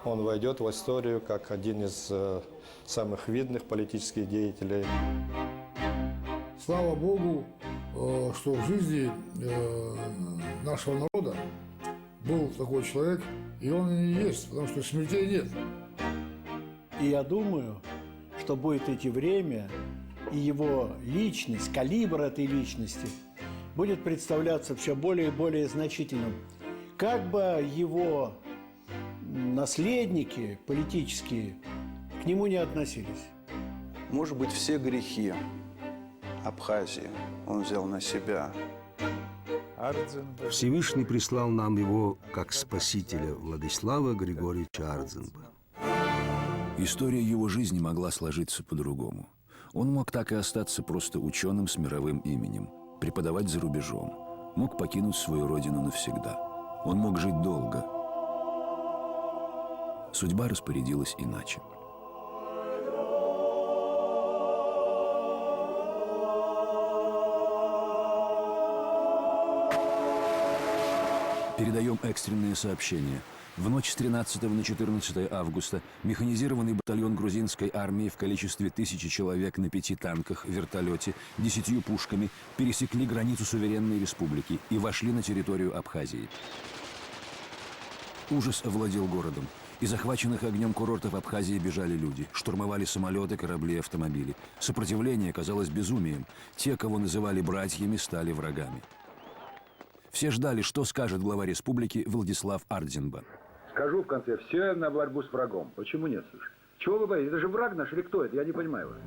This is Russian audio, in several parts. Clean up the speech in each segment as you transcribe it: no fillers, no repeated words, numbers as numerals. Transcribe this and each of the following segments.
Он войдет в историю как один из самых видных политических деятелей. Слава Богу, что в жизни нашего народа был такой человек, и он и есть, потому что смертей нет. И я думаю, что будет идти время, и его личность, калибр этой личности будет представляться все более и более значительным. Как бы его наследники политические к нему не относились. Может быть, все грехи Абхазии он взял на себя. Всевышний прислал нам его как спасителя Владислава Григорьевича Ардзинба. История его жизни могла сложиться по-другому. Он мог так и остаться просто ученым с мировым именем, преподавать за рубежом, мог покинуть свою родину навсегда. Он мог жить долго. Судьба распорядилась иначе. Передаем экстренное сообщение. В ночь с 13 на 14 августа механизированный батальон грузинской армии в количестве 1000 человек на 5 танках, вертолете, 10 пушками пересекли границу суверенной республики и вошли на территорию Абхазии. Ужас овладел городом. Из захваченных огнем курортов Абхазии бежали люди. Штурмовали самолеты, корабли и автомобили. Сопротивление казалось безумием. Те, кого называли братьями, стали врагами. Все ждали, что скажет глава республики Владислав Ардзинба. Скажу в конце, все на борьбу с врагом. Почему нет, слушай? Чего вы боитесь? Это же враг наш или кто это? Я не понимаю вас.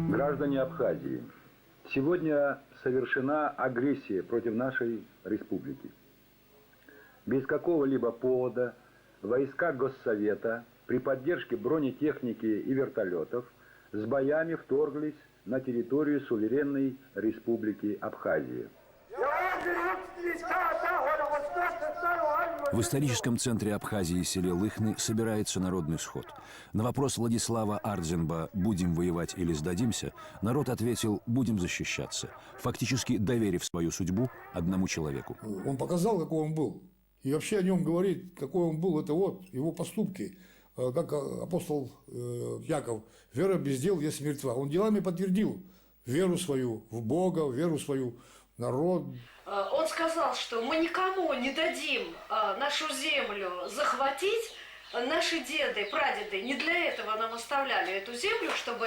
Граждане Абхазии, сегодня совершена агрессия против нашей республики. Без какого-либо повода войска Госсовета при поддержке бронетехники и вертолетов с боями вторглись на территорию суверенной республики Абхазия. В историческом центре Абхазии, селе Лыхны, собирается народный сход. На вопрос Владислава Ардзинба «Будем воевать или сдадимся?» народ ответил «Будем защищаться», фактически доверив свою судьбу одному человеку. Он показал, какой он был. И вообще о нем говорить, какой он был, это вот его поступки. Как апостол Яков, вера без дел есть мертва. Он делами подтвердил веру свою в Бога, веру свою в народ. Он сказал, что мы никому не дадим нашу землю захватить. Наши деды, прадеды не для этого нам оставляли эту землю, чтобы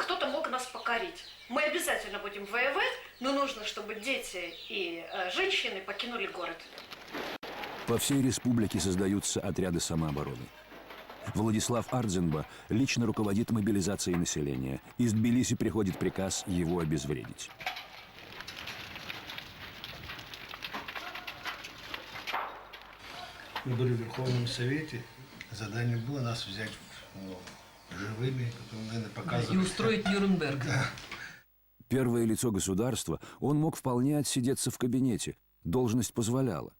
кто-то мог нас покорить. Мы обязательно будем воевать, но нужно, чтобы дети и женщины покинули город. По всей республике создаются отряды самообороны. Владислав Ардзинба лично руководит мобилизацией населения. Из Тбилиси приходит приказ его обезвредить. Мы были в Верховном Совете. Задание было нас взять живыми, которые, наверное, показывали. И устроить Нюрнберг. Да. Первое лицо государства, он мог вполне отсидеться в кабинете. Должность позволяла.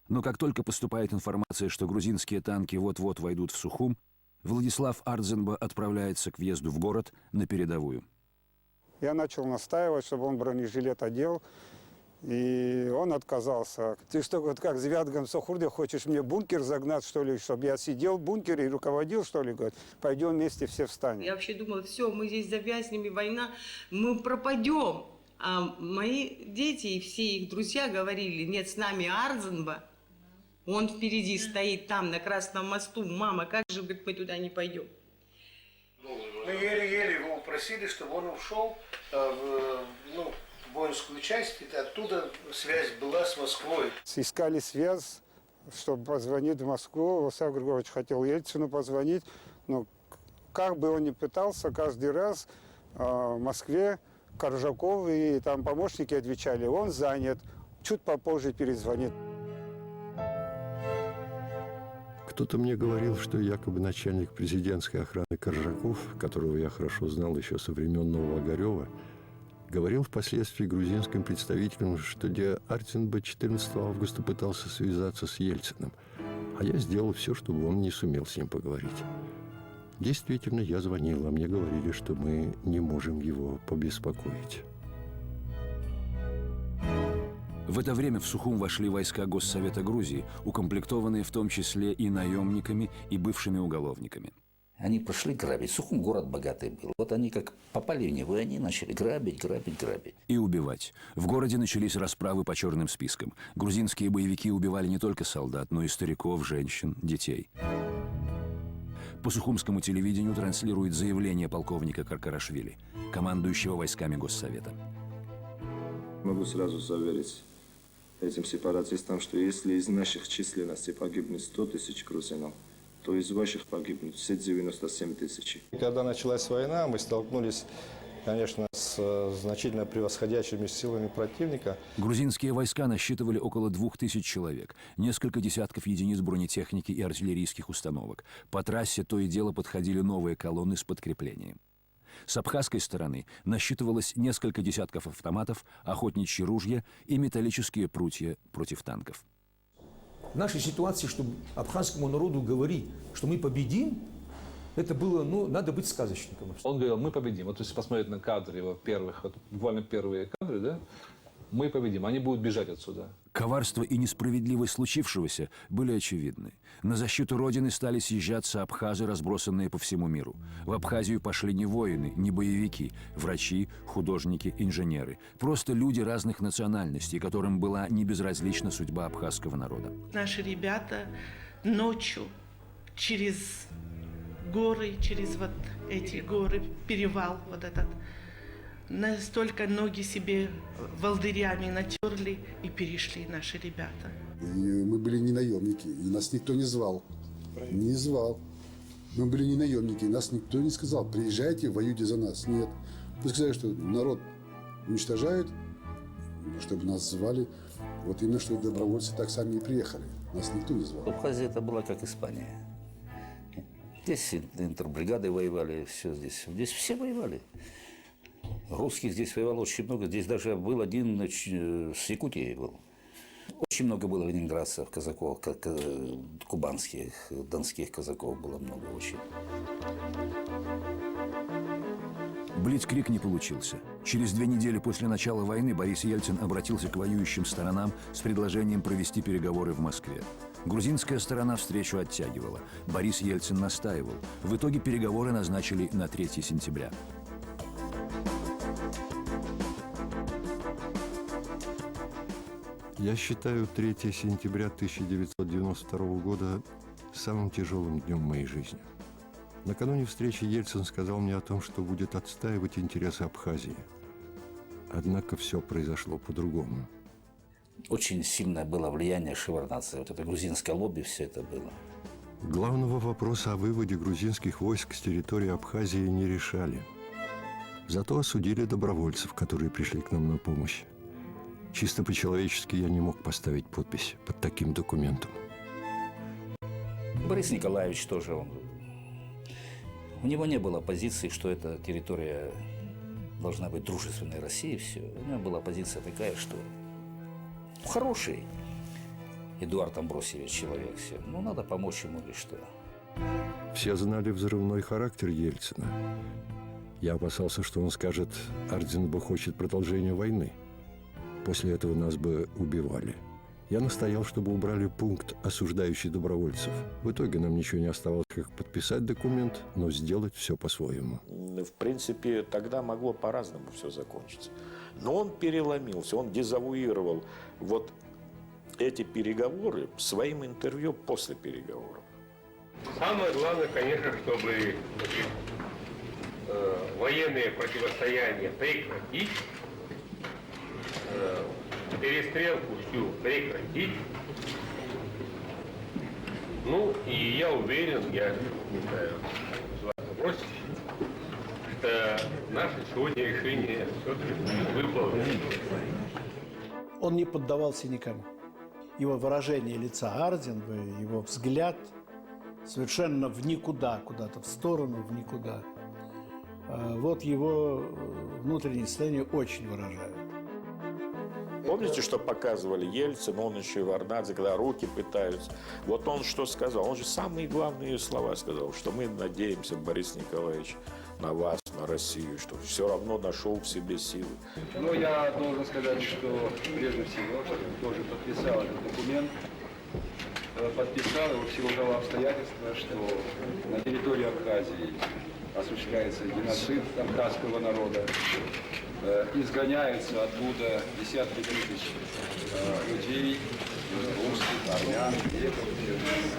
Но как только поступает информация, что грузинские танки вот-вот войдут в Сухум, Владислав Ардзинба отправляется к въезду в город на передовую. Я начал настаивать, чтобы он бронежилет одел, и он отказался. Ты что, вот как Звятган Сохурде, хочешь мне бункер загнать, что ли, чтобы я сидел в бункере и руководил, что ли? Говорит, пойдем вместе все встанем. Я вообще думала, все, мы здесь завязнем, и война, мы пропадем. А мои дети и все их друзья говорили, нет, с нами Ардзинба. Он впереди стоит там, на Красном мосту. Мама, как же, говорит, мы туда не пойдем? Мы еле-еле его упросили, чтобы он ушел в воинскую часть, и оттуда связь была с Москвой. Искали связь, чтобы позвонить в Москву. Владислав Григорьевич хотел Ельцину позвонить, но как бы он ни пытался, каждый раз в Москве Коржаков и там помощники отвечали, он занят, чуть попозже перезвонит. Кто-то мне говорил, что якобы начальник президентской охраны Коржаков, которого я хорошо знал еще со времен Нового Огарева, говорил впоследствии грузинским представителям, что Ардзинба 14 августа пытался связаться с Ельциным, а я сделал все, чтобы он не сумел с ним поговорить. Действительно, я звонил, а мне говорили, что мы не можем его побеспокоить. В это время в Сухум вошли войска Госсовета Грузии, укомплектованные в том числе и наемниками, и бывшими уголовниками. Они пошли грабить. Сухум город богатый был. Вот они как попали в него, и они начали грабить. И убивать. В городе начались расправы по черным спискам. Грузинские боевики убивали не только солдат, но и стариков, женщин, детей. По сухумскому телевидению транслирует заявление полковника Каркарашвили, командующего войсками Госсовета. Могу сразу заверить этим сепаратистам, что если из наших численности погибнет 100 тысяч грузинов, то из ваших погибнут все 97 тысяч. Когда началась война, мы столкнулись, конечно, с значительно превосходящими силами противника. Грузинские войска насчитывали около 2000 человек, несколько десятков единиц бронетехники и артиллерийских установок. По трассе то и дело подходили новые колонны с подкреплением. С абхазской стороны насчитывалось несколько десятков автоматов, охотничьи ружья и металлические прутья против танков. В нашей ситуации, чтобы абхазскому народу говорить, что мы победим, это было, надо быть сказочником. Он говорил, мы победим. Вот если посмотреть на кадры его первых, буквально первые кадры, да, мы победим, они будут бежать отсюда. Коварство и несправедливость случившегося были очевидны. На защиту Родины стали съезжаться абхазы, разбросанные по всему миру. В Абхазию пошли не воины, не боевики, врачи, художники, инженеры. Просто люди разных национальностей, которым была не безразлична судьба абхазского народа. Наши ребята ночью через горы, через вот эти горы, перевал вот этот, настолько ноги себе волдырями натерли и перешли наши ребята. И мы были не наемники, и нас никто не звал. Не звал. Мы были не наемники, и нас никто не сказал, приезжайте, воюйте за нас. Нет. Мы сказали, что народ уничтожает, чтобы нас звали. Вот именно, что добровольцы так сами и приехали. Нас никто не звал. Абхазия это была как Испания. Здесь интербригады воевали, все здесь. Здесь все воевали. Русских здесь воевало очень много. Здесь даже был один с Якутии был. Очень много было ленинградцев, казаков, кубанских, донских казаков было много очень. Блицкриг не получился. Через 2 недели после начала войны Борис Ельцин обратился к воюющим сторонам с предложением провести переговоры в Москве. Грузинская сторона встречу оттягивала. Борис Ельцин настаивал. В итоге переговоры назначили на 3 сентября. Я считаю 3 сентября 1992 года самым тяжелым днем моей жизни. Накануне встречи Ельцин сказал мне о том, что будет отстаивать интересы Абхазии. Однако все произошло по-другому. Очень сильное было влияние шеварднадзе. Вот это грузинское лобби, все это было. Главного вопроса о выводе грузинских войск с территории Абхазии не решали. Зато осудили добровольцев, которые пришли к нам на помощь. Чисто по-человечески я не мог поставить подпись под таким документом. Борис Николаевич тоже, у него не было позиции, что эта территория должна быть дружественной России, все. У него была позиция такая, что хороший Эдуард Амбросьевич человек, все. Надо помочь ему или что. Все знали взрывной характер Ельцина. Я опасался, что он скажет, Ардзинба хочет продолжения войны. После этого нас бы убивали. Я настоял, чтобы убрали пункт, осуждающий добровольцев. В итоге нам ничего не оставалось, как подписать документ, но сделать все по-своему. В принципе, тогда могло по-разному все закончиться. Но он переломился, он дезавуировал вот эти переговоры своим интервью после переговоров. Самое главное, конечно, чтобы военные противостояния прекратить, перестрелку всю прекратить. И я уверен, я не знаю, вопрос, что наше сегодня решение все-таки будет выполнено. Он не поддавался никому. Его выражение лица Ардзинбы, его взгляд совершенно в никуда, куда-то в сторону, в никуда. Вот его внутреннее состояние очень выражает. Помните, что показывали Ельцин, он еще и Варнадзе, когда руки пытаются. Вот он что сказал? Он же самые главные слова сказал, что мы надеемся, Борис Николаевич, на вас, на Россию, что все равно нашел в себе силы. Но я должен сказать, что прежде всего, что тоже подписал этот документ, подписал его в силу того обстоятельства, что на территории Абхазии осуществляется геноцид абхазского народа, изгоняются оттуда десятки тысяч людей, русских, армян, греков,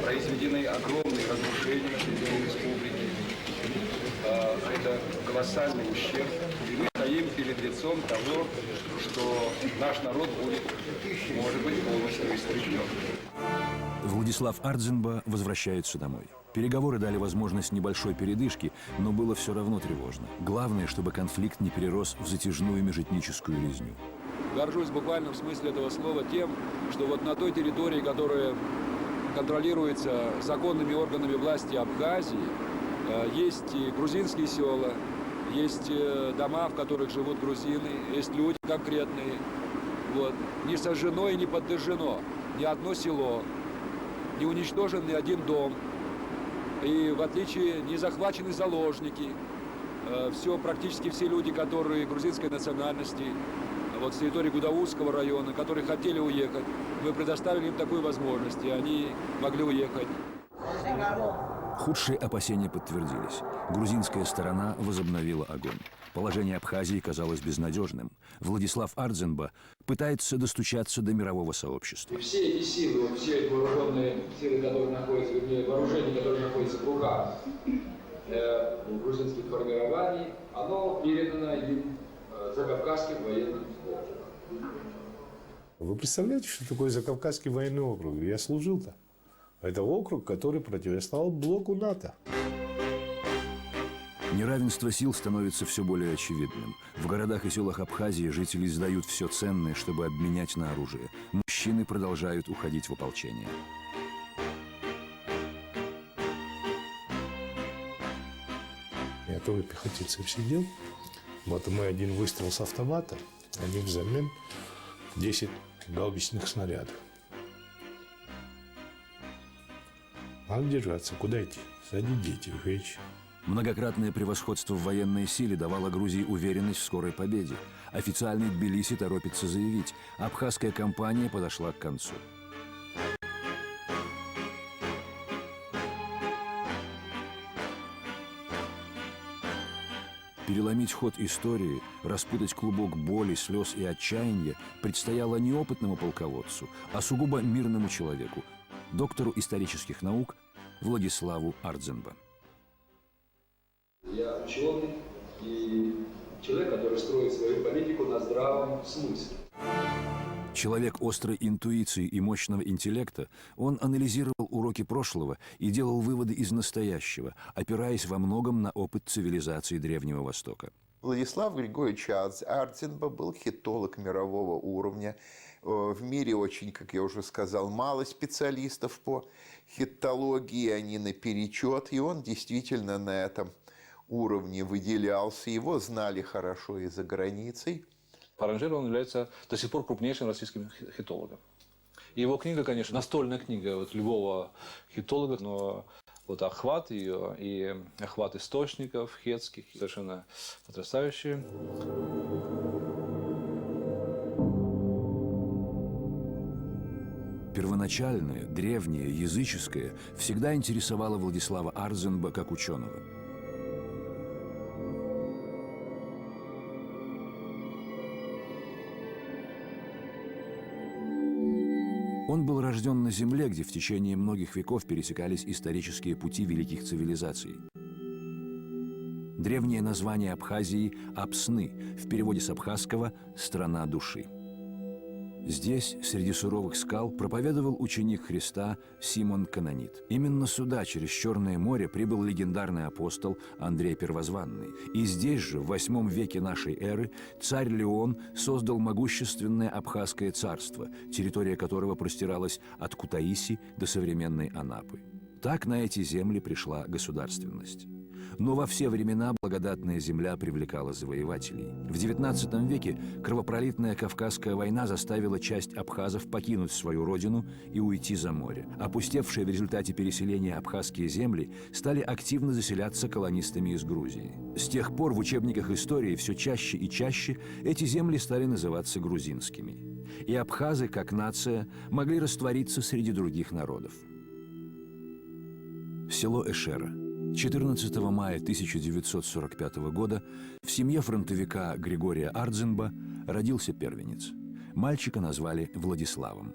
произведены огромные разрушения на территории республики. Это колоссальный ущерб, и мы стоим перед лицом того, что наш народ будет, может быть, полностью истреблен. Владислав Ардзинба возвращается домой. Переговоры дали возможность небольшой передышки, но было все равно тревожно. Главное, чтобы конфликт не перерос в затяжную межэтническую резню. Горжусь в буквальном смысле этого слова тем, что вот на той территории, которая контролируется законными органами власти Абхазии, есть и грузинские села, есть дома, в которых живут грузины, есть люди конкретные. Вот. Не сожжено и не подожжено ни одно село, не уничтожен ни один дом. И в отличие не захвачены заложники. Практически все люди, которые грузинской национальности, вот с территории Гудаурского района, которые хотели уехать, мы предоставили им такую возможность, и они могли уехать. Худшие опасения подтвердились. Грузинская сторона возобновила огонь. Положение Абхазии казалось безнадежным. Владислав Ардзинба пытается достучаться до мирового сообщества. И все эти силы, все эти вооруженные силы, которые находятся, вооружение, которое находится в руках грузинских формирований, оно передано им Закавказским военным округом. Вы представляете, что такое Закавказский военный округ? Я служил там. Это округ, который противостоял блоку НАТО. Неравенство сил становится все более очевидным. В городах и селах Абхазии жители сдают все ценное, чтобы обменять на оружие. Мужчины продолжают уходить в ополчение. Я тоже пехотинцев сидел. Вот мы один выстрел с автомата, они взамен 10 гаубичных снарядов. Надо держаться. Куда идти? Сзади дети, вещи. Многократное превосходство в военной силе давало Грузии уверенность в скорой победе. Официальный Тбилиси торопится заявить, абхазская кампания подошла к концу. Переломить ход истории, распутать клубок боли, слез и отчаяния предстояло не опытному полководцу, а сугубо мирному человеку, доктору исторических наук Владиславу Ардзинба. Я ученый и человек, который строит свою политику на здравом смысле. Человек острой интуиции и мощного интеллекта, он анализировал уроки прошлого и делал выводы из настоящего, опираясь во многом на опыт цивилизации Древнего Востока. Владислав Григорьевич Ардзинба был хитолог мирового уровня. В мире очень, как я уже сказал, мало специалистов по хитологии, они наперечет, и он действительно на этом уровне выделялся. Его знали хорошо и за границей. По ранжиру он является до сих пор крупнейшим российским хитологом. И его книга, конечно, настольная книга любого хитолога, но вот охват ее и охват источников хетских совершенно потрясающие. Первоначальное, древнее, языческое всегда интересовало Владислава Ардзинба как ученого. Он был рожден на земле, где в течение многих веков пересекались исторические пути великих цивилизаций. Древнее название Абхазии – Апсны, в переводе с абхазского «страна души». Здесь, среди суровых скал, проповедовал ученик Христа Симон Канонит. Именно сюда, через Черное море, прибыл легендарный апостол Андрей Первозванный. И здесь же, в VIII веке нашей эры, царь Леон создал могущественное Абхазское царство, территория которого простиралась от Кутаиси до современной Анапы. Так на эти земли пришла государственность. Но во все времена благодатная земля привлекала завоевателей. В XIX веке кровопролитная Кавказская война заставила часть абхазов покинуть свою родину и уйти за море. Опустевшие в результате переселения абхазские земли стали активно заселяться колонистами из Грузии. С тех пор в учебниках истории все чаще и чаще эти земли стали называться грузинскими. И абхазы, как нация, могли раствориться среди других народов. Село Эшера. 14 мая 1945 года в семье фронтовика Григория Ардзенба родился первенец. Мальчика назвали Владиславом.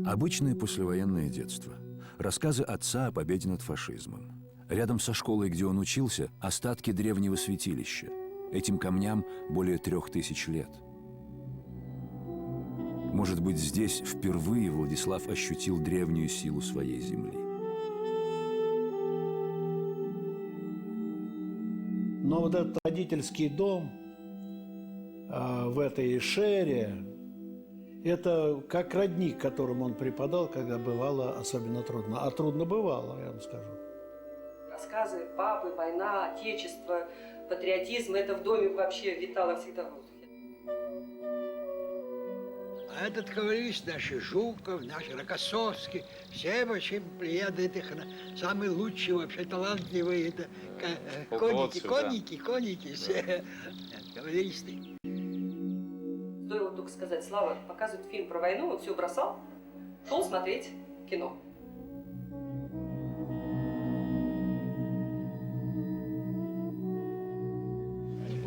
Обычное послевоенное детство. Рассказы отца о победе над фашизмом. Рядом со школой, где он учился, остатки древнего святилища. Этим камням более 3000 лет. Может быть, здесь впервые Владислав ощутил древнюю силу своей земли. Но вот этот родительский дом в этой Эшере, это как родник, которому он преподал, когда бывало особенно трудно. А трудно бывало, я вам скажу. Рассказы папы, война, отечество, патриотизм, это в доме вообще витало всегда в воздухе. А этот говоришь, наши Жуков, наши Рокоссовский, все очень приятные, самые лучшие, вообще талантливые, это конники, все кавалеристы. Стоило только сказать, Слава показывает фильм про войну, он все бросал, шел смотреть кино.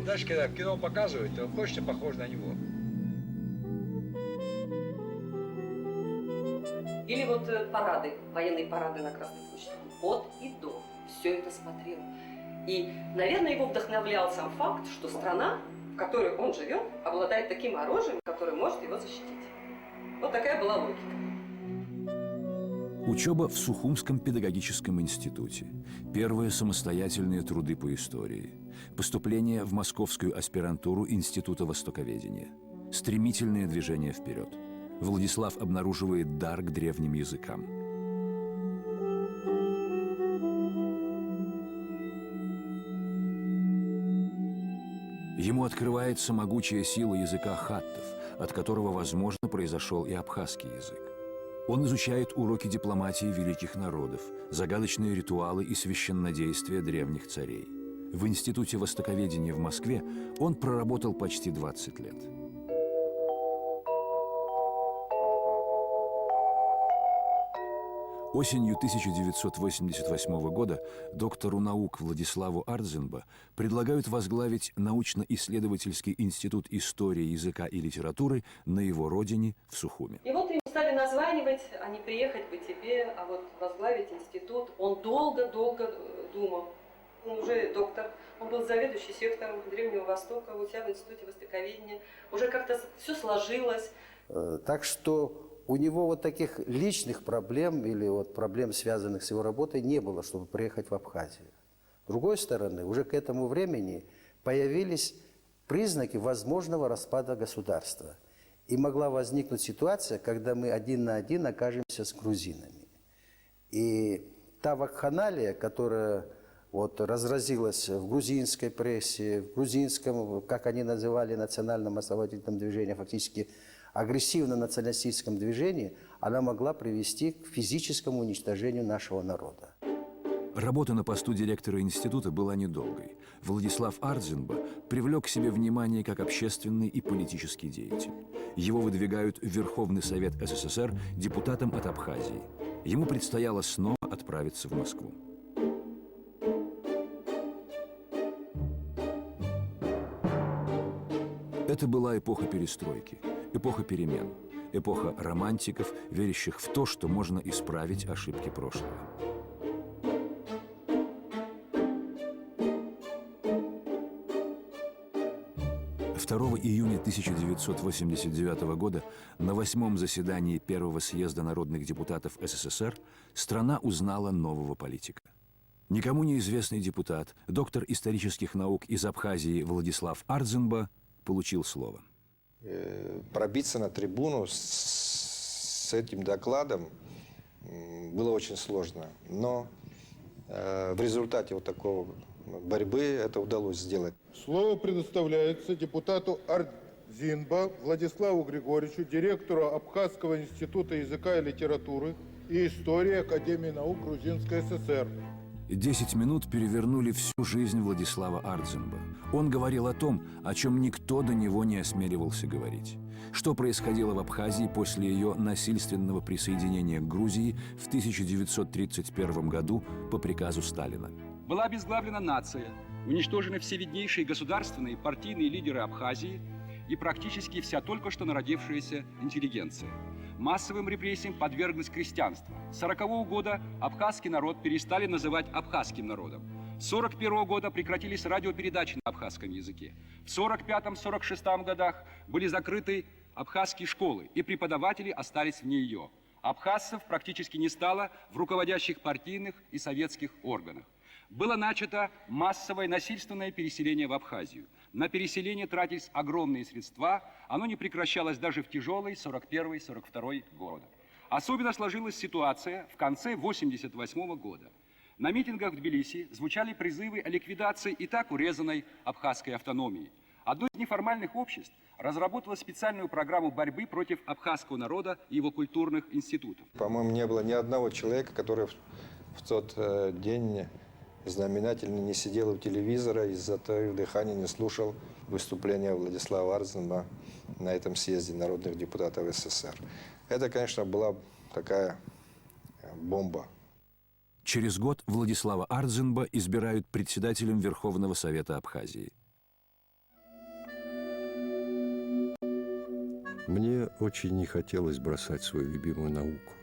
Знаешь, когда в кино показывают, то хочется похож на него. Или вот парады, военные парады на Красной площади. От и до. Все это смотрел. И, наверное, его вдохновлял сам факт, что страна, в которой он живет, обладает таким оружием, которое может его защитить. Вот такая была логика. Учеба в Сухумском педагогическом институте. Первые самостоятельные труды по истории. Поступление в Московскую аспирантуру Института востоковедения. Стремительное движение вперед. Владислав обнаруживает дар к древним языкам. Ему открывается могучая сила языка хаттов, от которого, возможно, произошел и абхазский язык. Он изучает уроки дипломатии великих народов, загадочные ритуалы и священнодействия древних царей. В Институте востоковедения в Москве он проработал почти 20 лет. Осенью 1988 года доктору наук Владиславу Ардзенба предлагают возглавить научно-исследовательский институт истории, языка и литературы на его родине в Сухуме. И вот им стали названивать, а не приехать бы тебе, а вот возглавить институт. Он долго-долго думал. Он уже доктор, он был заведующий сектором Древнего Востока у тебя в Институте востоковедения. Уже как-то все сложилось. Так что у него вот таких личных проблем или вот проблем, связанных с его работой, не было, чтобы приехать в Абхазию. С другой стороны, уже к этому времени появились признаки возможного распада государства. И могла возникнуть ситуация, когда мы один на один окажемся с грузинами. И та вакханалия, которая вот разразилась в грузинской прессе, в грузинском, как они называли, национальном освободительном движении, фактически агрессивно-националистическом движении, она могла привести к физическому уничтожению нашего народа. Работа на посту директора института была недолгой. Владислав Ардзенба привлек к себе внимание как общественный и политический деятель. Его выдвигают в Верховный Совет СССР депутатом от Абхазии. Ему предстояло снова отправиться в Москву. Это была эпоха перестройки, эпоха перемен, эпоха романтиков, верящих в то, что можно исправить ошибки прошлого. Июня 1989 года на 8-м заседании Первого съезда народных депутатов СССР страна узнала нового политика. Никому неизвестный депутат, доктор исторических наук из Абхазии Владислав Ардзенба получил слово. Пробиться на трибуну с этим докладом было очень сложно. Но в результате вот такого борьбы это удалось сделать. Слово предоставляется депутату Арзинба Владиславу Григорьевичу, директору Абхазского института языка и литературы и истории Академии наук Грузинской ССР. 10 минут перевернули всю жизнь Владислава Ардзинба. Он говорил о том, о чем никто до него не осмеливался говорить. Что происходило в Абхазии после ее насильственного присоединения к Грузии в 1931 году по приказу Сталина. Была обезглавлена нация, уничтожены все виднейшие государственные и партийные лидеры Абхазии и практически вся только что народившаяся интеллигенция. Массовым репрессиям подверглось крестьянство. С 1940 года абхазский народ перестали называть абхазским народом. С 1941 года прекратились радиопередачи на абхазском языке. В 1945-1946 годах были закрыты абхазские школы, и преподаватели остались вне ее. Абхазцев практически не стало в руководящих партийных и советских органах. Было начато массовое насильственное переселение в Абхазию. На переселение тратились огромные средства, оно не прекращалось даже в тяжелый 1941-1942 годы. Особенно сложилась ситуация в конце 1988 года. На митингах в Тбилиси звучали призывы о ликвидации и так урезанной абхазской автономии. Одно из неформальных обществ разработало специальную программу борьбы против абхазского народа и его культурных институтов. По-моему, не было ни одного человека, который в тот день знаменательно не сидел у телевизора и затаив дыхание не слушал выступления Владислава Ардзинба на этом съезде народных депутатов СССР. Это, конечно, была такая бомба. Через год Владислава Ардзинба избирают председателем Верховного Совета Абхазии. Мне очень не хотелось бросать свою любимую науку,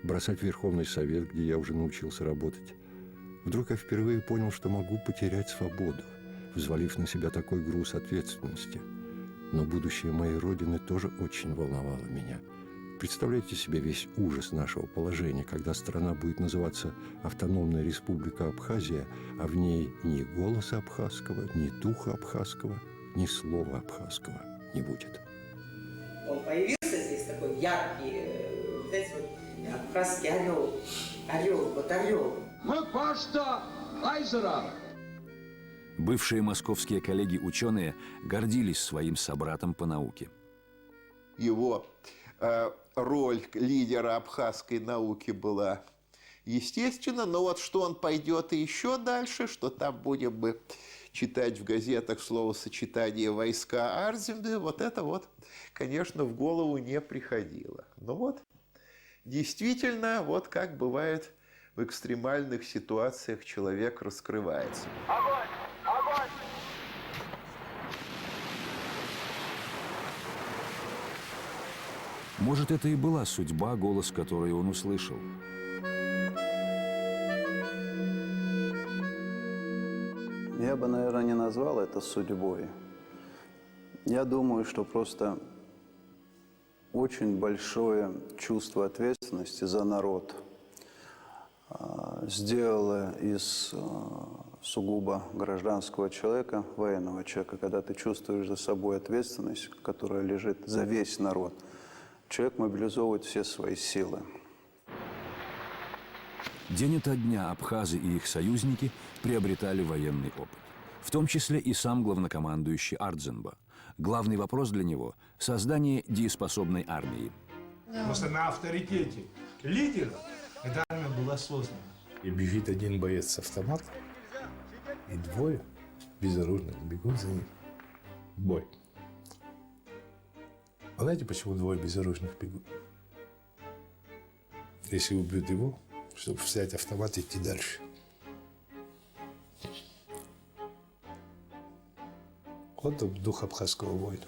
бросать Верховный Совет, где я уже научился работать. Вдруг я впервые понял, что могу потерять свободу, взвалив на себя такой груз ответственности. Но будущее моей Родины тоже очень волновало меня. Представляете себе весь ужас нашего положения, когда страна будет называться Автономная Республика Абхазия, а в ней ни голоса абхазского, ни духа абхазского, ни слова абхазского не будет. Он появился здесь такой яркий, знаете, вот абхазский орел. Орел, вот орел. Бывшие московские коллеги-ученые гордились своим собратом по науке. Его роль лидера абхазской науки была естественно, но вот что он пойдет и еще дальше, что там будем мы читать в газетах словосочетание «войска Ардзинбы», вот это вот, конечно, в голову не приходило. Но вот действительно, вот как бывает в экстремальных ситуациях, человек раскрывается. Огонь! Огонь! Может, это и была судьба, голос который он услышал. Я бы, наверное, не назвал это судьбой. Я думаю, что просто очень большое чувство ответственности за народ сделало из сугубо гражданского человека, военного человека, когда ты чувствуешь за собой ответственность, которая лежит за весь народ, человек мобилизовывает все свои силы. День ото дня абхазы и их союзники приобретали военный опыт. В том числе и сам главнокомандующий Ардзинба. Главный вопрос для него – создание дееспособной армии. Просто на авторитете лидера эта армия была создана. И бежит один боец с автоматом, и двое безоружных бегут за ним. Бой. А знаете, почему двое безоружных бегут? Если убьют его, чтобы взять автомат и идти дальше. Вот дух абхазского воина.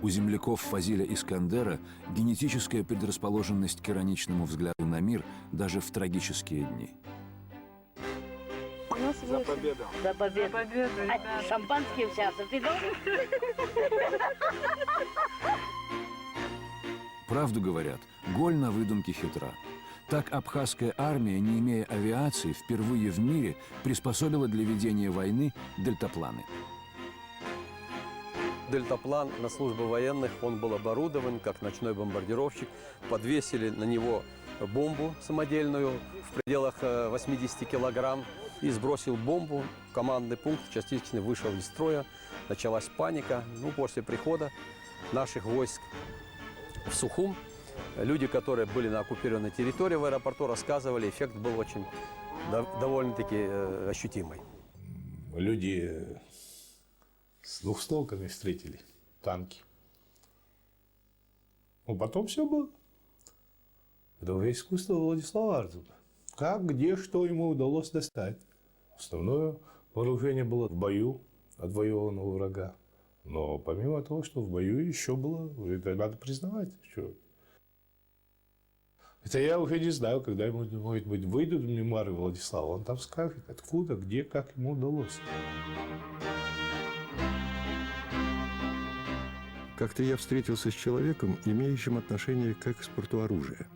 У земляков Фазиля Искандера генетическая предрасположенность к ироничному взгляду на мир даже в трагические дни. За победу. За победу. За победу. А, шампанским сейчас, а ты должен? Правду говорят, голь на выдумке хитра. Так абхазская армия, не имея авиации, впервые в мире приспособила для ведения войны дельтапланы. Дельтаплан на службу военных, он был оборудован как ночной бомбардировщик. Подвесили на него бомбу самодельную в пределах 80 килограмм и сбросил бомбу. Командный пункт частично вышел из строя, началась паника. Ну, после прихода наших войск в Сухум, люди, которые были на оккупированной территории в аэропорту, рассказывали, эффект был очень довольно-таки ощутимый. Люди с двухстволками встретили танки. Ну, потом все было. Это уже искусство Владислава Арзуна. Как, где, что ему удалось достать. Основное вооружение было в бою отвоеванного врага. Но помимо того, что в бою еще было, это надо признавать, что... Это я уже не знаю, когда, может быть, выйдут мемуары Владислава, он там скажет, откуда, где, как ему удалось. Как-то я встретился с человеком, имеющим отношение к экспорту оружия.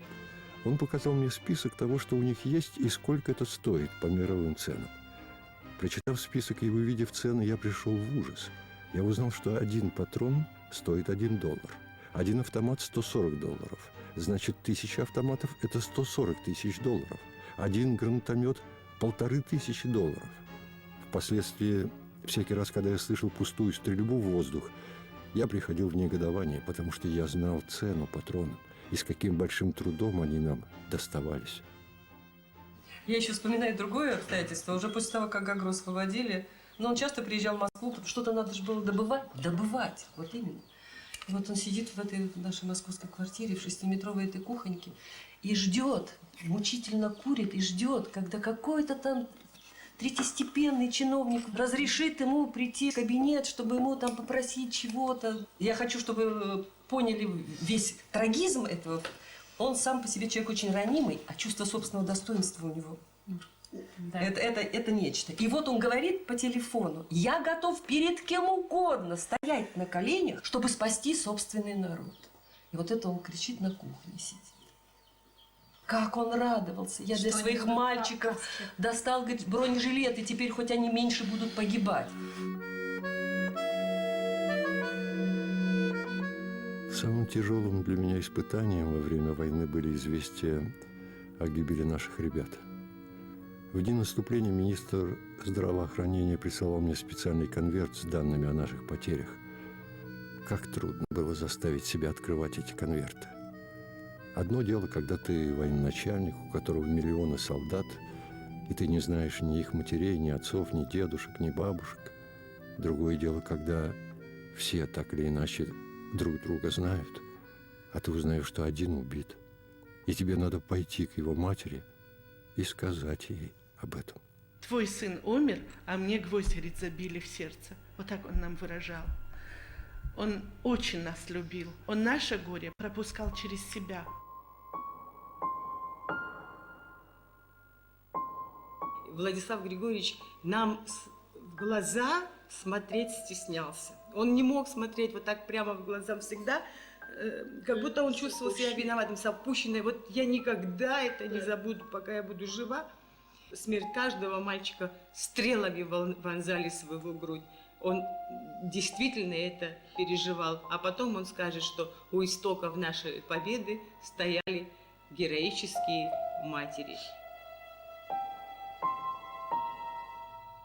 Он показал мне список того, что у них есть и сколько это стоит по мировым ценам. Прочитав список и увидев цены, я пришел в ужас. Я узнал, что один патрон стоит $1, один автомат $140. Значит, 1000 автоматов – это $140 000. Один гранатомет – $1500. Впоследствии, всякий раз, когда я слышал пустую стрельбу в воздух, я приходил в негодование, потому что я знал цену патронам и с каким большим трудом они нам доставались. Я еще вспоминаю другое обстоятельство. Уже после того, как Гагру освободили, но он часто приезжал в Москву, что-то надо же было добывать, вот именно. И вот он сидит в этой нашей московской квартире, в 6-метровой этой кухоньке, и ждет, мучительно курит, и ждет, когда какой-то там третьестепенный чиновник разрешит ему прийти в кабинет, чтобы ему там попросить чего-то. Я хочу, чтобы вы поняли весь трагизм этого. Он сам по себе человек очень ранимый, а чувство собственного достоинства у него. Да. Это нечто. И вот он говорит по телефону: я готов перед кем угодно стоять на коленях, чтобы спасти собственный народ. И вот это он кричит на кухне сидит. Как он радовался. Я для своих мальчиков достал, говорит, бронежилеты, теперь хоть они меньше будут погибать. Самым тяжелым для меня испытанием во время войны были известия о гибели наших ребят. В день наступления министр здравоохранения присылал мне специальный конверт с данными о наших потерях. Как трудно было заставить себя открывать эти конверты. Одно дело, когда ты военачальник, у которого миллионы солдат, и ты не знаешь ни их матерей, ни отцов, ни дедушек, ни бабушек. Другое дело, когда все так или иначе друг друга знают, а ты узнаешь, что один убит, и тебе надо пойти к его матери и сказать ей об этом. Твой сын умер, а мне гвоздь, говорит, забили в сердце. Вот так он нам выражал. Он очень нас любил. Он наше горе пропускал через себя. Владислав Григорьевич нам в глаза смотреть стеснялся. Он не мог смотреть вот так прямо в глаза всегда, как будто он чувствовал себя виноватым, с опущенной. Вот я никогда это не забуду, пока я буду жива. Смерть каждого мальчика стрелами вонзались в его грудь. Он действительно это переживал. А потом он скажет, что у истоков нашей победы стояли героические матери.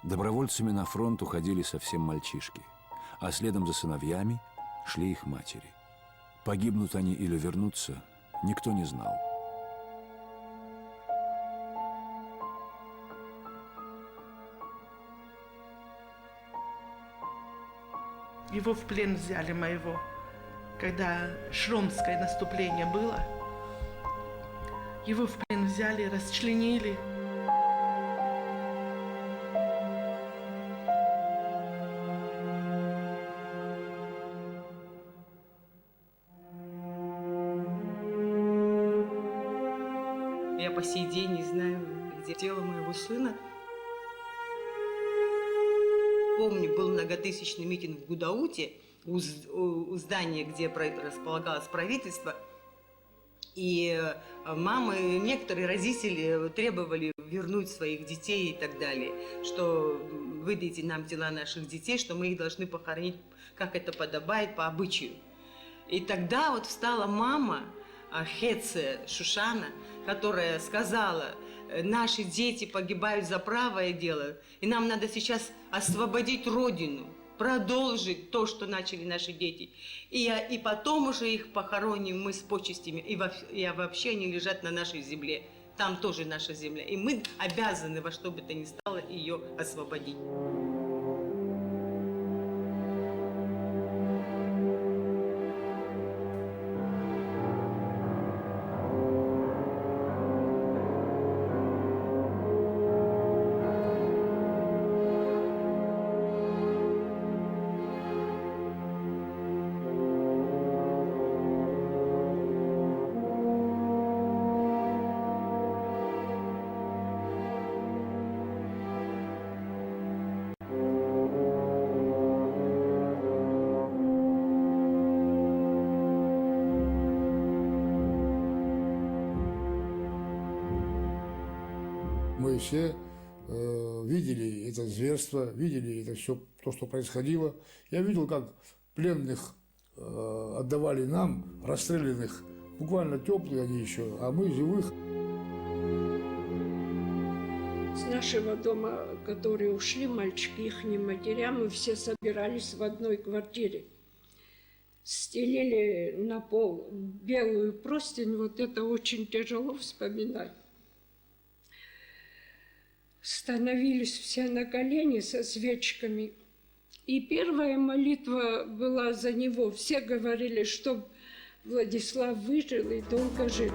Добровольцами на фронт уходили совсем мальчишки, а следом за сыновьями шли их матери. Погибнут они или вернутся, никто не знал. Его в плен взяли моего, когда Шромское наступление было. Его в плен взяли, расчленили. Я по сей день не знаю, где тело моего сына. Помню, был многотысячный митинг в Гудауте, у здания, где располагалось правительство. И мамы, некоторые родители требовали вернуть своих детей и так далее, что выдайте нам тела наших детей, что мы их должны похоронить, как это подобает, по обычаю. И тогда вот встала мама Хеце Шушана, которая сказала, наши дети погибают за правое дело, и нам надо сейчас освободить Родину, продолжить то, что начали наши дети. И потом уже их похороним мы с почестями, и вообще они лежат на нашей земле. Там тоже наша земля, и мы обязаны во что бы то ни стало ее освободить. Мы все видели это зверство, видели это все, то, что происходило. Я видел, как пленных отдавали нам, расстрелянных, буквально теплые они еще, а мы живых. С нашего дома, которые ушли, мальчики, их матерям, мы все собирались в одной квартире. Стелили на пол белую простынь, вот это очень тяжело вспоминать. Становились все на колени со свечками. И первая молитва была за него. Все говорили, чтобы Владислав выжил и долго жил.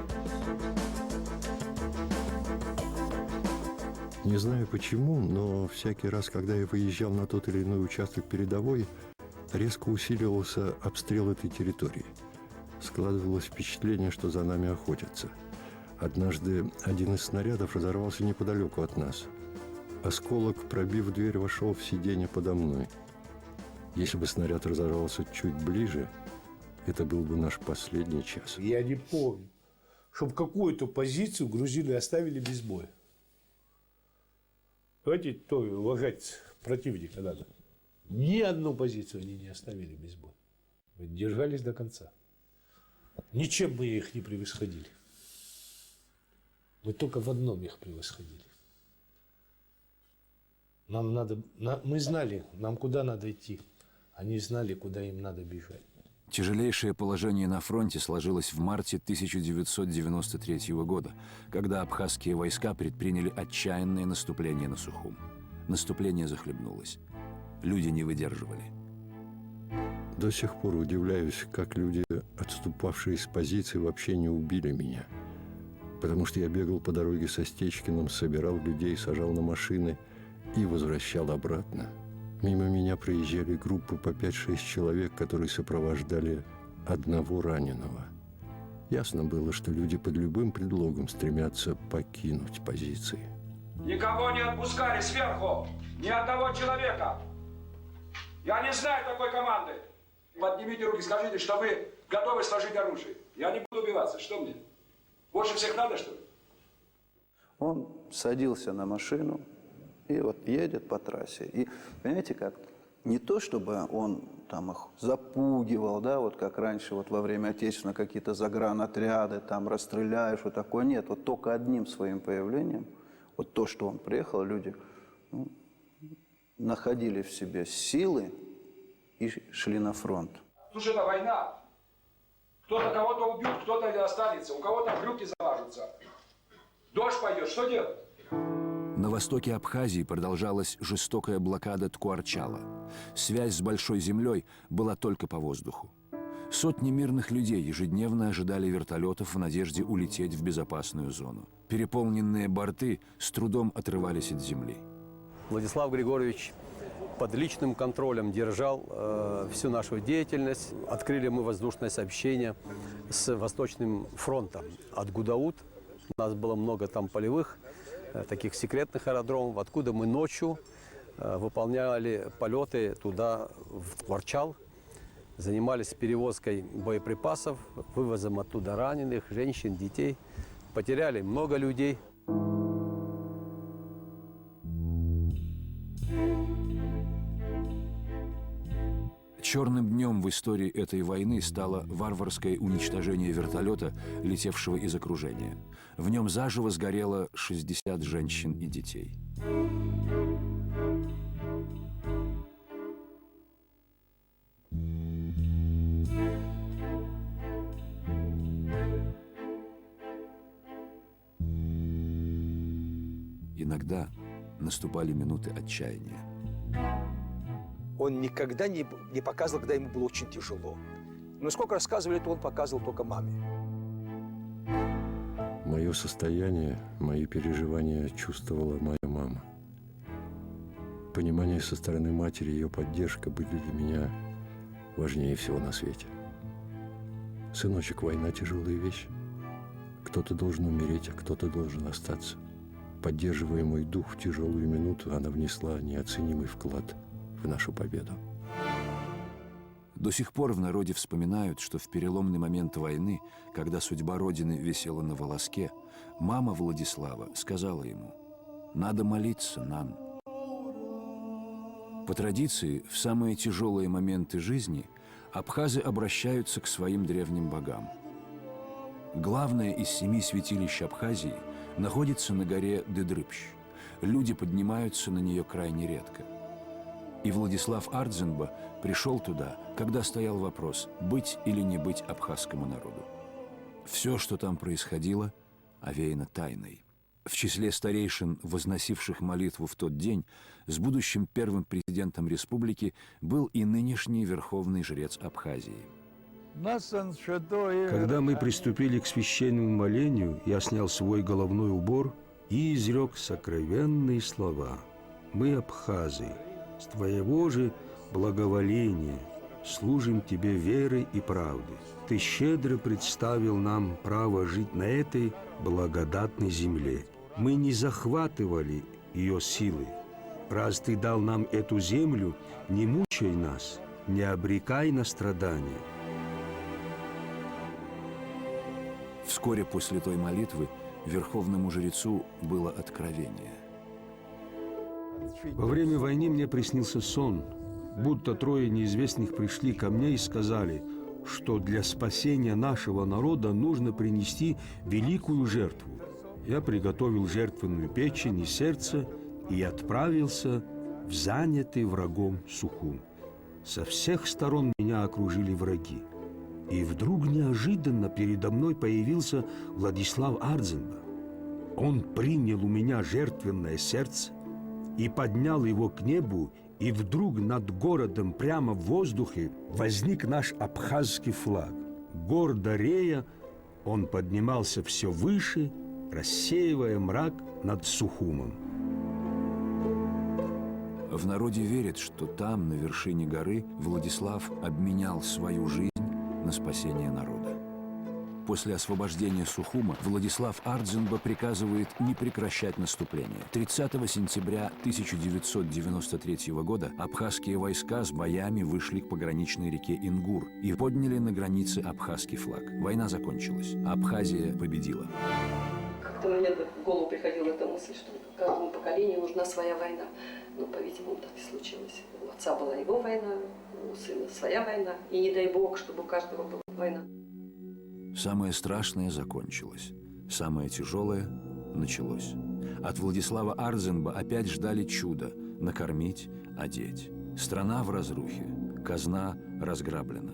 Не знаю почему, но всякий раз, когда я выезжал на тот или иной участок передовой, резко усиливался обстрел этой территории. Складывалось впечатление, что за нами охотятся. Однажды один из снарядов разорвался неподалеку от нас. Осколок, пробив дверь, вошел в сиденье подо мной. Если бы снаряд разорвался чуть ближе, это был бы наш последний час. Я не помню, чтобы какую-то позицию грузины оставили без боя. Давайте то уважать противника надо. Ни одну позицию они не оставили без боя. Держались до конца. Ничем мы их не превосходили. Мы только в одном их превосходили. Мы знали, нам куда надо идти. Они знали, куда им надо бежать. Тяжелейшее положение на фронте сложилось в марте 1993 года, когда абхазские войска предприняли отчаянное наступление на Сухум. Наступление захлебнулось. Люди не выдерживали. До сих пор удивляюсь, как люди, отступавшие с позиций, вообще не убили меня. Потому что я бегал по дороге со Стечкиным, собирал людей, сажал на машины и возвращал обратно. Мимо меня проезжали группы по 5-6 человек, которые сопровождали одного раненого. Ясно было, что люди под любым предлогом стремятся покинуть позиции. Никого не отпускали сверху! Ни одного человека! Я не знаю такой команды! Поднимите руки, скажите, что вы готовы сложить оружие. Я не буду убиваться. Что мне? Больше всех надо, что ли? Он садился на машину и вот едет по трассе. И, понимаете, как, не то, чтобы он там их запугивал, да, вот как раньше, вот во время Отечественного какие-то загранотряды, там расстреляешь, вот такое. Нет, вот только одним своим появлением, вот то, что он приехал, люди находили в себе силы и шли на фронт. Слушай, это война. Кто-то кого-то убьет, кто-то останется, у кого-то брюки завяжутся. Дождь пойдет, что делать? На востоке Абхазии продолжалась жестокая блокада Ткуарчала. Связь с Большой землей была только по воздуху. Сотни мирных людей ежедневно ожидали вертолетов в надежде улететь в безопасную зону. Переполненные борты с трудом отрывались от земли. Владислав Григорьевич под личным контролем держал всю нашу деятельность. Открыли мы воздушное сообщение с Восточным фронтом. От Гудаут у нас было много там полевых, таких секретных аэродромов, откуда мы ночью выполняли полеты туда, в Ткуарчал, занимались перевозкой боеприпасов, вывозом оттуда раненых, женщин, детей. Потеряли много людей. Черным днем в истории этой войны стало варварское уничтожение вертолета, летевшего из окружения. В нем заживо сгорело 60 женщин и детей. Иногда наступали минуты отчаяния. Он никогда не показывал, когда ему было очень тяжело. Но сколько рассказывали, то он показывал только маме. Мое состояние, мои переживания чувствовала моя мама. Понимание со стороны матери, ее поддержка были для меня важнее всего на свете. Сыночек, война – тяжелая вещь. Кто-то должен умереть, а кто-то должен остаться. Поддерживая мой дух в тяжелую минуту, она внесла неоценимый вклад в нашу победу. До сих пор в народе вспоминают, что в переломный момент войны, когда судьба Родины висела на волоске, мама Владислава сказала ему: «Надо молиться нам». По традиции, в самые тяжелые моменты жизни абхазы обращаются к своим древним богам. Главное из 7 святилищ Абхазии находится на горе Дедрыпщ. Люди поднимаются на нее крайне редко. И Владислав Ардзинба пришел туда, когда стоял вопрос, быть или не быть абхазскому народу. Все, что там происходило, овеяно тайной. В числе старейшин, возносивших молитву в тот день, с будущим первым президентом республики был и нынешний верховный жрец Абхазии. Когда мы приступили к священному молению, я снял свой головной убор и изрек сокровенные слова. «Мы, абхазы, с твоего же благоволения служим тебе верой и правдой. Ты щедро представил нам право жить на этой благодатной земле. Мы не захватывали ее силой. Раз ты дал нам эту землю, не мучай нас, не обрекай на страдания». Вскоре после той молитвы верховному жрецу было откровение. Во время войны мне приснился сон, будто 3 неизвестных пришли ко мне и сказали, что для спасения нашего народа нужно принести великую жертву. Я приготовил жертвенную печень и сердце и отправился в занятый врагом Сухум. Со всех сторон меня окружили враги. И вдруг неожиданно передо мной появился Владислав Ардзинба. Он принял у меня жертвенное сердце и поднял его к небу, и вдруг над городом прямо в воздухе возник наш абхазский флаг. Гордо рея, он поднимался все выше, рассеивая мрак над Сухумом. В народе верят, что там, на вершине горы, Владислав обменял свою жизнь на спасение народа. После освобождения Сухума Владислав Ардзинба приказывает не прекращать наступление. 30 сентября 1993 года абхазские войска с боями вышли к пограничной реке Ингур и подняли на границе абхазский флаг. Война закончилась. Абхазия победила. Как-то мне в голову приходила эта мысль, что каждому поколению нужна своя война. Но, по-видимому, так и случилось. У отца была его война, у сына своя война. И не дай бог, чтобы у каждого была война. Самое страшное закончилось. Самое тяжелое началось. От Владислава Ардзинба опять ждали чуда – накормить, одеть. Страна в разрухе, казна разграблена.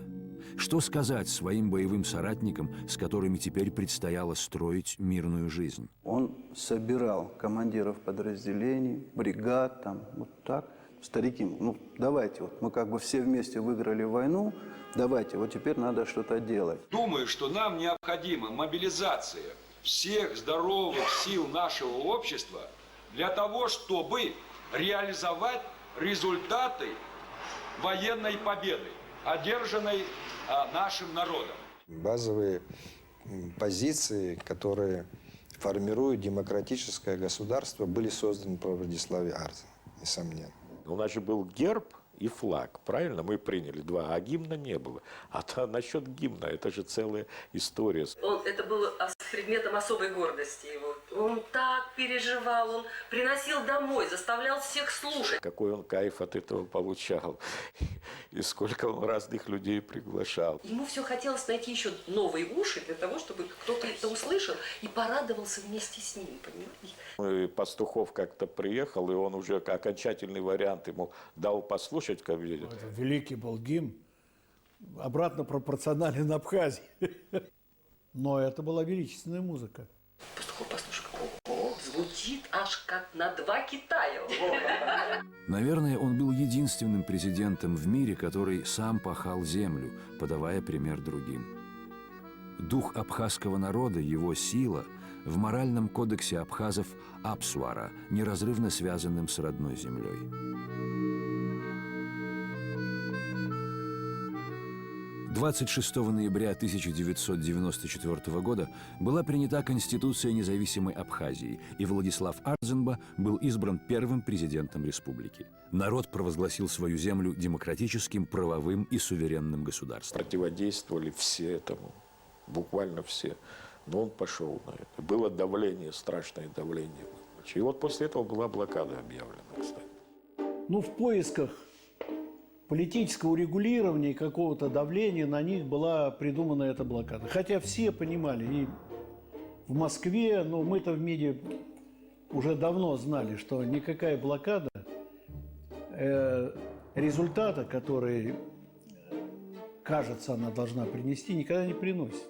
Что сказать своим боевым соратникам, с которыми теперь предстояло строить мирную жизнь? Он собирал командиров подразделений, бригад, там, вот так. Старики, ну давайте, вот мы как бы все вместе выиграли войну, давайте, вот теперь надо что-то делать. Думаю, что нам необходима мобилизация всех здоровых сил нашего общества для того, чтобы реализовать результаты военной победы, одержанной нашим народом. Базовые позиции, которые формируют демократическое государство, были созданы по Владиславе Ардзинбе, несомненно. У нас же был герб и флаг, правильно? Мы приняли 2, а гимна не было. А насчет гимна, это же целая история. Это было предметом особой гордости его. Он так переживал, он приносил домой, заставлял всех слушать. Какой он кайф от этого получал. И сколько он разных людей приглашал. Ему все хотелось найти еще новые уши для того, чтобы кто-то это услышал и порадовался вместе с ним, понимаете? И Пастухов как-то приехал, и он уже окончательный вариант ему дал послушать. Как видит. Это великий был гимн, обратно пропорционален Абхазии. Но это была величественная музыка. Пастухов, послушай, звучит аж как на 2 Китая. Наверное, он был единственным президентом в мире, который сам пахал землю, подавая пример другим. Дух абхазского народа, его сила в моральном кодексе абхазов Апсуара, неразрывно связанным с родной землей. 26 ноября 1994 года была принята Конституция независимой Абхазии, и Владислав Ардзинба был избран первым президентом республики. Народ провозгласил свою землю демократическим, правовым и суверенным государством. Противодействовали все этому, буквально все. Но он пошел на это. Было давление, страшное давление. И вот после этого была блокада объявлена, кстати. Ну, в поисках политического урегулирования и какого-то давления на них была придумана эта блокада. Хотя все понимали, и в Москве, но мы-то в МИДе уже давно знали, что никакая блокада результата, который, кажется, она должна принести, никогда не приносит.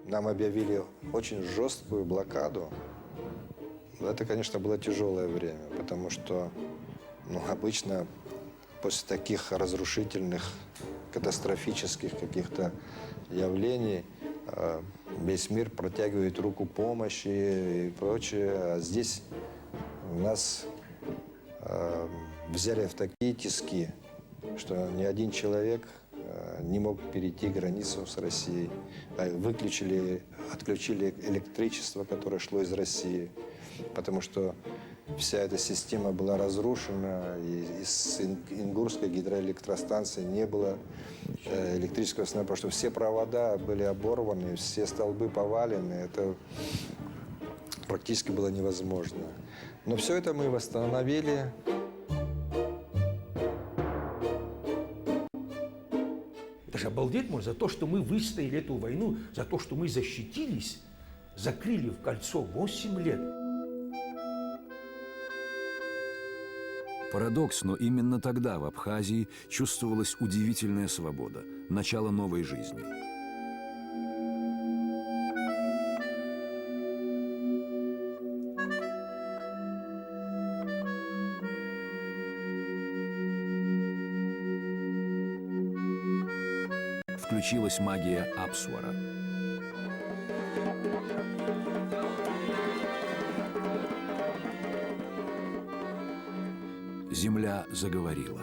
Нам объявили очень жесткую блокаду. Это, конечно, было тяжелое время, потому что обычно после таких разрушительных, катастрофических каких-то явлений весь мир протягивает руку помощи и прочее. А здесь нас взяли в такие тиски, что ни один человек не мог перейти границу с Россией. Отключили электричество, которое шло из России, потому что вся эта система была разрушена, и из Ингурской гидроэлектростанции не было электрического снабжения, потому что все провода были оборваны, все столбы повалены. Это практически было невозможно. Но все это мы восстановили. Это же обалдеть можно за то, что мы выстояли эту войну, за то, что мы защитились, закрыли в кольцо 8 лет. Парадокс, но именно тогда в Абхазии чувствовалась удивительная свобода, начало новой жизни. Включилась магия Апсуара. Земля заговорила.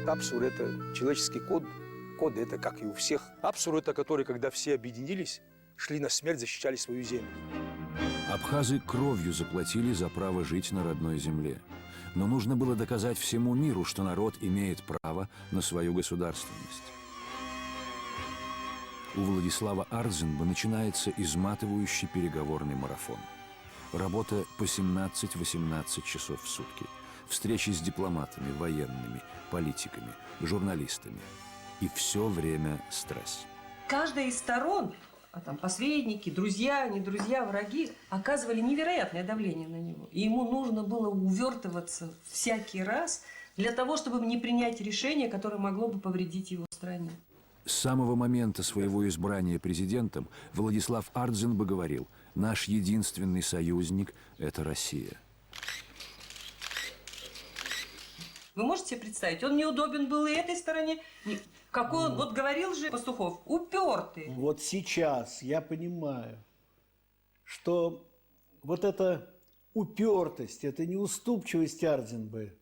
Апсур – это человеческий код. Код – это как и у всех. Апсур – это который, когда все объединились, шли на смерть, защищали свою землю. Абхазы кровью заплатили за право жить на родной земле. Но нужно было доказать всему миру, что народ имеет право на свою государственность. У Владислава Ардзинба начинается изматывающий переговорный марафон. Работа по 17-18 часов в сутки. Встречи с дипломатами, военными, политиками, журналистами. И все время стресс. Каждая из сторон, посредники, друзья, не друзья, враги, оказывали невероятное давление на него. И ему нужно было увертываться всякий раз для того, чтобы не принять решение, которое могло бы повредить его стране. С самого момента своего избрания президентом Владислав Ардзинба говорил: «Наш единственный союзник – это Россия». Вы можете себе представить, он неудобен был и этой стороне. Какой он, вот говорил же Пастухов, упертый. Вот сейчас я понимаю, что вот эта упертость, эта неуступчивость Ардзинбы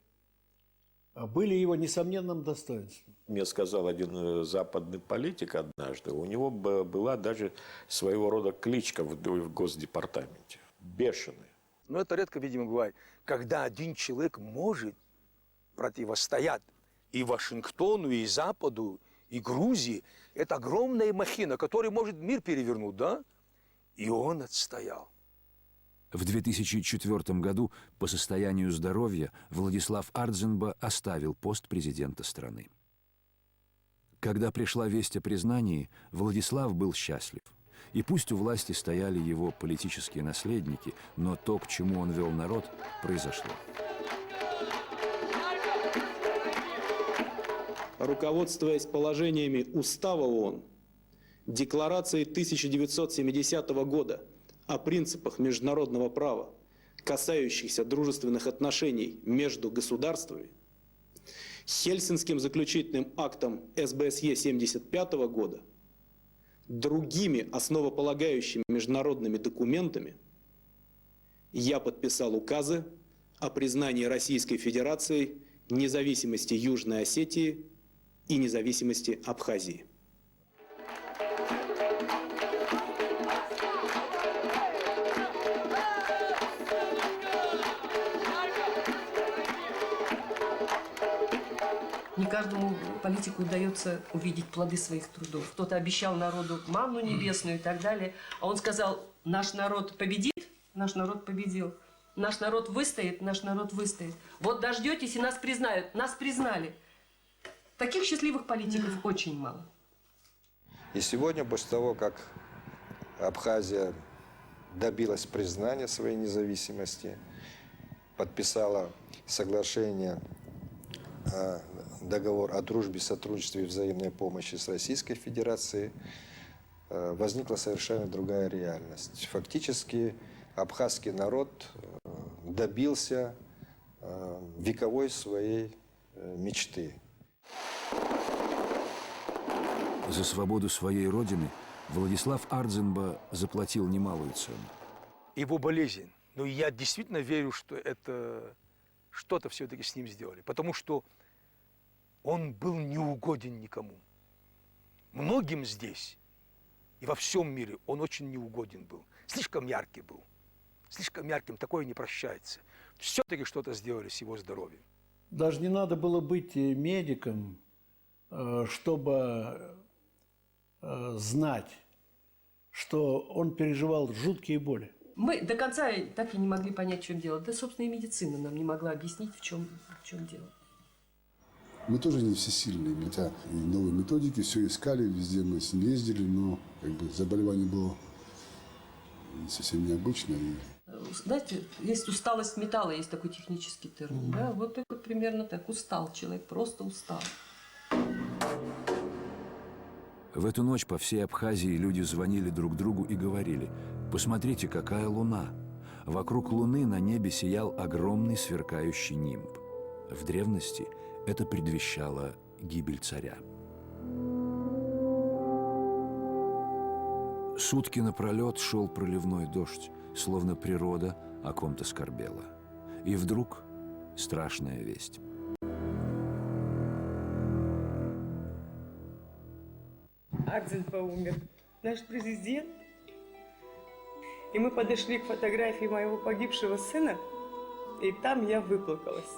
были его несомненным достоинством. Мне сказал один западный политик однажды, у него была даже своего рода кличка в Госдепартаменте – «Бешеный». Но это редко, видимо, бывает, когда один человек может противостоять и Вашингтону, и Западу, И Грузия – это огромная махина, которая может мир перевернуть, да? И он отстоял. В 2004 году по состоянию здоровья Владислав Ардзинба оставил пост президента страны. Когда пришла весть о признании, Владислав был счастлив. И пусть у власти стояли его политические наследники, но то, к чему он вел народ, произошло. Руководствуясь положениями Устава ООН, Декларацией 1970 года о принципах международного права, касающихся дружественных отношений между государствами, Хельсинским заключительным актом СБСЕ 1975 года, другими основополагающими международными документами, я подписал указы о признании Российской Федерации независимости Южной Осетии и независимости Абхазии. Не каждому политику удается увидеть плоды своих трудов. Кто-то обещал народу манну небесную и так далее. А он сказал, наш народ победит, наш народ победил. Наш народ выстоит, наш народ выстоит. Вот дождетесь и нас признают. Нас признали. Таких счастливых политиков очень мало. И сегодня, после того, как Абхазия добилась признания своей независимости, подписала соглашение, договор о дружбе, сотрудничестве и взаимной помощи с Российской Федерацией, возникла совершенно другая реальность. Фактически абхазский народ добился вековой своей мечты. За свободу своей родины Владислав Ардзинба заплатил немалую цену. Его болезнь. Но я действительно верю, что это что-то все-таки с ним сделали. Потому что он был неугоден никому. Многим здесь и во всем мире он очень неугоден был. Слишком яркий был. Слишком ярким такое не прощается. Все-таки что-то сделали с его здоровьем. Даже не надо было быть медиком, чтобы знать, что он переживал жуткие боли. Мы до конца так и не могли понять, в чем дело. Да, собственно, и медицина нам не могла объяснить, в чем дело. Мы тоже не всесильные, хотя и новые методики, все искали, везде мы с ним ездили, но как бы заболевание было совсем необычное. Знаете, есть усталость металла, есть такой технический термин. Да? Вот это примерно так. Устал человек, просто устал. В эту ночь по всей Абхазии люди звонили друг другу и говорили: «Посмотрите, какая луна!» Вокруг луны на небе сиял огромный сверкающий нимб. В древности это предвещало гибель царя. Сутки напролет шел проливной дождь, словно природа о ком-то скорбела. И вдруг страшная весть. Ардзинба умер, наш президент. И мы подошли к фотографии моего погибшего сына, и там я выплакалась.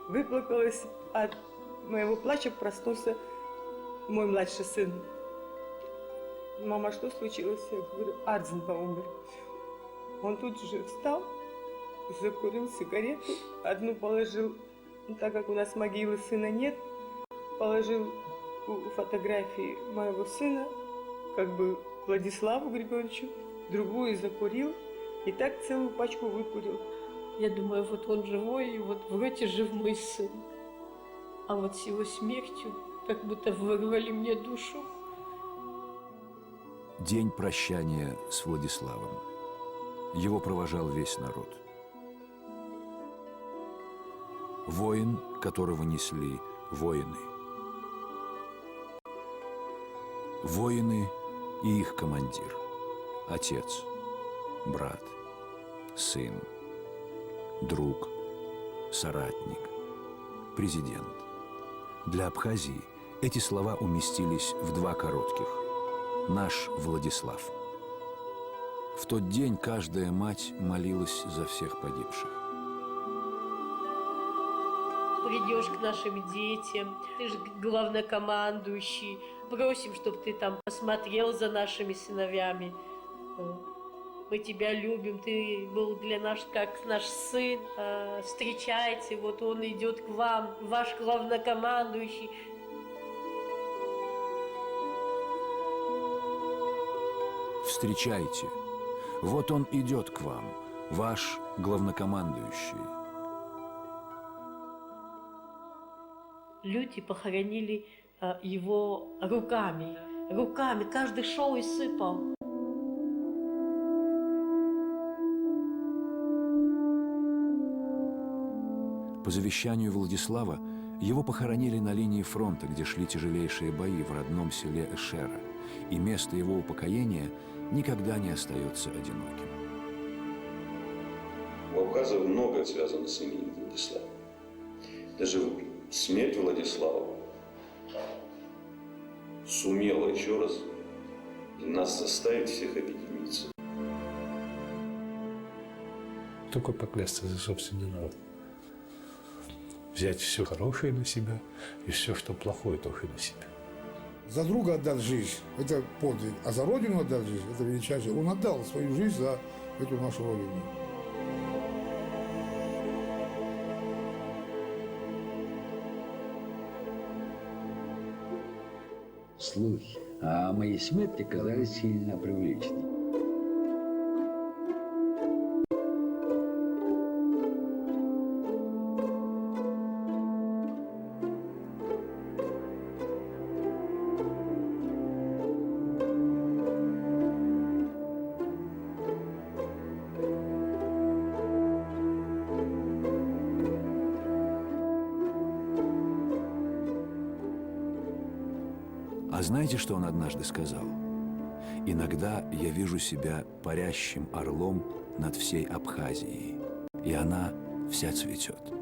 Выплакалась от моего плача, проснулся мой младший сын. Мама, что случилось? Я говорю, Ардзинба умер. Он тут же встал, закурил сигарету, одну положил, так как у нас могилы сына нет, положил у фотографии моего сына, как бы Владиславу Григорьевичу, другую закурил, и так целую пачку выкурил. Я думаю, вот он живой, и вот вроде жив мой сын. А вот с его смертью как будто вырвали мне душу. День прощания с Владиславом. Его провожал весь народ. Воин, которого несли воины. Воины и их командир. Отец, брат, сын, друг, соратник, президент. Для Абхазии эти слова уместились в два коротких. Наш Владислав. В тот день каждая мать молилась за всех погибших. придешь к нашим детям, ты же главнокомандующий, просим, чтобы ты там посмотрел за нашими сыновьями. Мы тебя любим, ты был для нас как наш сын. Встречайте, вот он идет к вам, ваш главнокомандующий. Встречайте, вот он идет к вам, ваш главнокомандующий. Люди похоронили его руками, каждый шел и сыпал. По завещанию Владислава, его похоронили на линии фронта, где шли тяжелейшие бои в родном селе Эшера, и место его упокоения никогда не остается одиноким. У абхазов много связано с именем Владислава. Даже смерть Владислава сумела еще раз нас заставить всех объединиться. Только поклясться за собственный народ. Взять все хорошее на себя и все, что плохое, тоже на себя. За друга отдать жизнь – это подвиг, а за родину отдать жизнь – это величайшее. Он отдал свою жизнь за эту нашу родину. Слухи о моей смерти казались сильно преувеличенными. А знаете, что он однажды сказал? «Иногда я вижу себя парящим орлом над всей Абхазией, и она вся цветет».